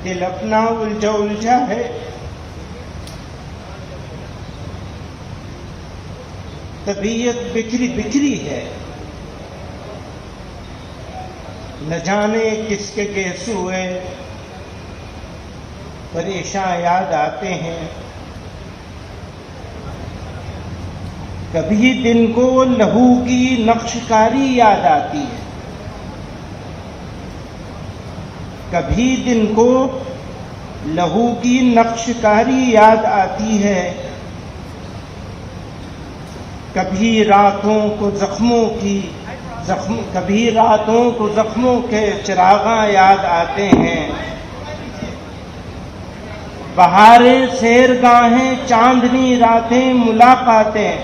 دل اپنا الجھا ہے، طبیعت بکھری ہے، نہ جانے کس کے گیسوئے پریشاں یاد آتے ہیں۔ کبھی دن کو لہو کی نقش کاری یاد آتی ہے، کبھی دن کو لہو کی نقش کاری یاد آتی ہے، کبھی راتوں کو زخموں کے چراغاں یاد آتے ہیں۔ بہاریں، سیرگاہیں، چاندنی راتیں، ملاقاتیں،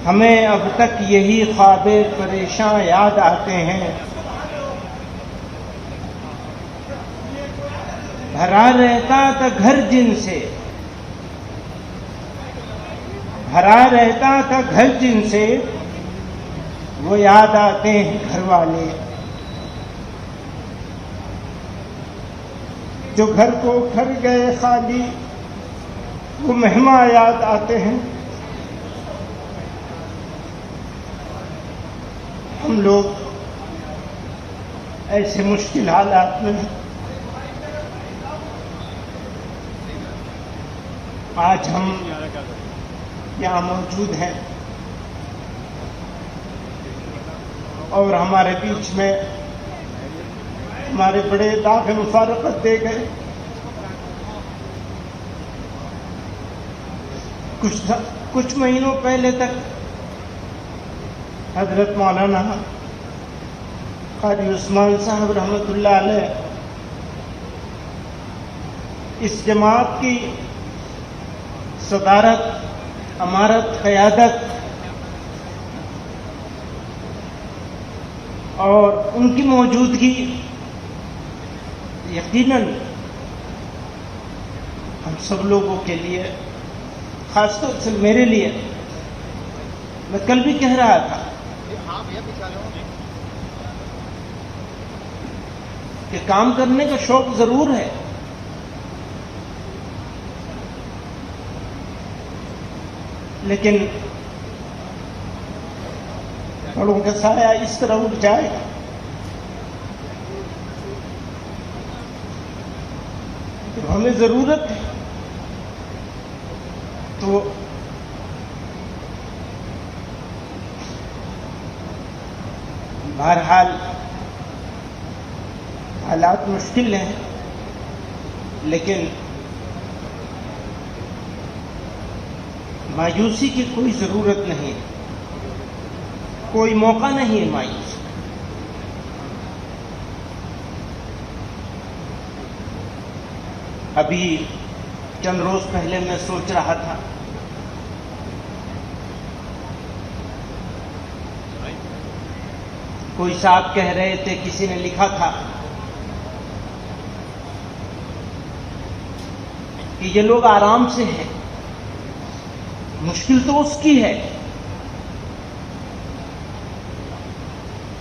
ہمیں اب تک یہی خواب پریشاں یاد آتے ہیں۔ بھرا رہتا تھا گھر جن سے، وہ یاد آتے ہیں گھر والے، جو گھر کو گھر گئے خالی، وہ مہمان یاد آتے ہیں۔ ہم لوگ ایسے مشکل حالات میں آج ہم یہاں موجود ہیں، اور ہمارے بیچ میں ہمارے بڑے داغ مفارقت دے گئے۔ کچھ مہینوں پہلے تک حضرت مولانا قاری عثمان صاحب رحمۃ اللہ علیہ اس جماعت کی صدارت، امارت، قیادت اور ان کی موجودگی یقیناً ہم سب لوگوں کے لیے، خاص طور سے میرے لیے، میں کل بھی کہہ رہا تھا کہ کام کرنے کا شوق ضرور ہے، لیکن بڑوں کا سایہ اس طرح اٹھ جائے گا کہ ہمیں ضرورت ہے تو بہرحال حالات مشکل ہیں، لیکن مایوسی کی کوئی ضرورت نہیں، کوئی موقع نہیں ہے مایوس۔ ابھی چند روز پہلے میں سوچ رہا تھا کوئی صاحب کہہ رہے تھے، کسی نے لکھا تھا کہ یہ لوگ آرام سے ہیں، مشکل تو اس کی ہے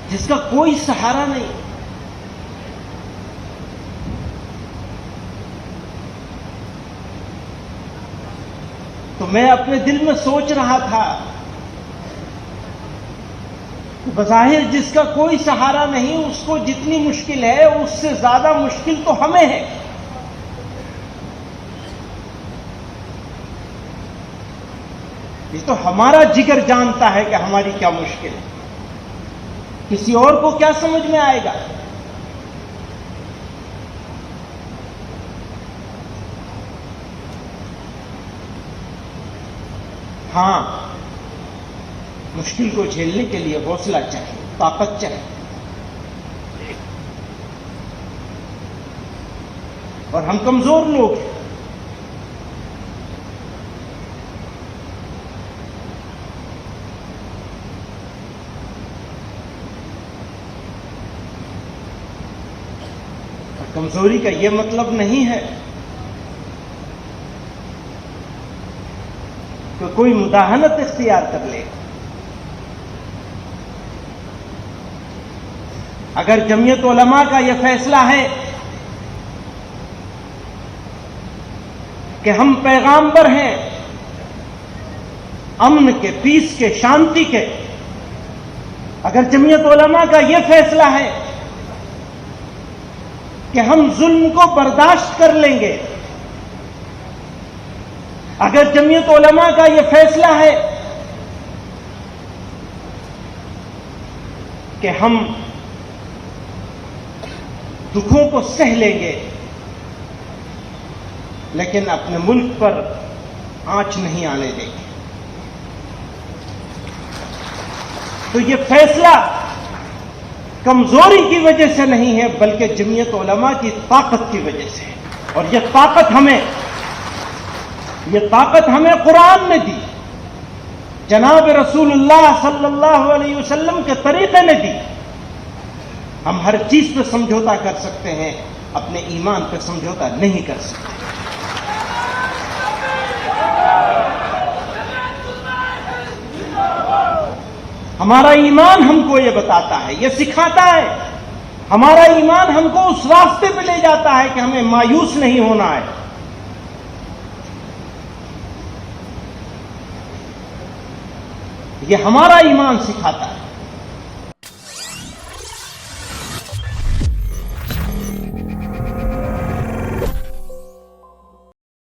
جس کا کوئی سہارا نہیں۔ تو میں اپنے دل میں سوچ رہا تھا بظاہر جس کا کوئی سہارا نہیں، اس کو جتنی مشکل ہے اس سے زیادہ مشکل تو ہمیں ہے۔ یہ تو ہمارا جگر جانتا ہے کہ ہماری کیا مشکل ہے، کسی اور کو کیا سمجھ میں آئے گا؟ ہاں، مشکل کو جھیلنے کے لیے حوصلہ چاہیے، طاقت چاہیے، اور ہم کمزور لوگ ہیں۔ کمزوری کا یہ مطلب نہیں ہے کہ کوئی مداہنت اختیار کر لے۔ اگر جمعیت علماء کا یہ فیصلہ ہے کہ ہم پیغامبر ہیں امن کے، پیس کے، شانتی کے، اگر جمعیت علماء کا یہ فیصلہ ہے کہ ہم ظلم کو برداشت کر لیں گے، اگر جمعیت علماء کا یہ فیصلہ ہے کہ ہم دکھوں کو سہ لیں گے لیکن اپنے ملک پر آنچ نہیں آنے دیں گے، تو یہ فیصلہ کمزوری کی وجہ سے نہیں ہے بلکہ جمعیت علماء کی طاقت کی وجہ سے ہے۔ اور یہ طاقت ہمیں قرآن نے دی، جناب رسول اللہ صلی اللہ علیہ وسلم کے طریقے نے دی۔ ہم ہر چیز پہ سمجھوتا کر سکتے ہیں، اپنے ایمان پہ سمجھوتا نہیں کر سکتے۔ ہمارا ایمان ہم کو یہ بتاتا ہے، یہ سکھاتا ہے، ہمارا ایمان ہم کو اس راستے پہ لے جاتا ہے کہ ہمیں مایوس نہیں ہونا ہے۔ یہ ہمارا ایمان سکھاتا ہے۔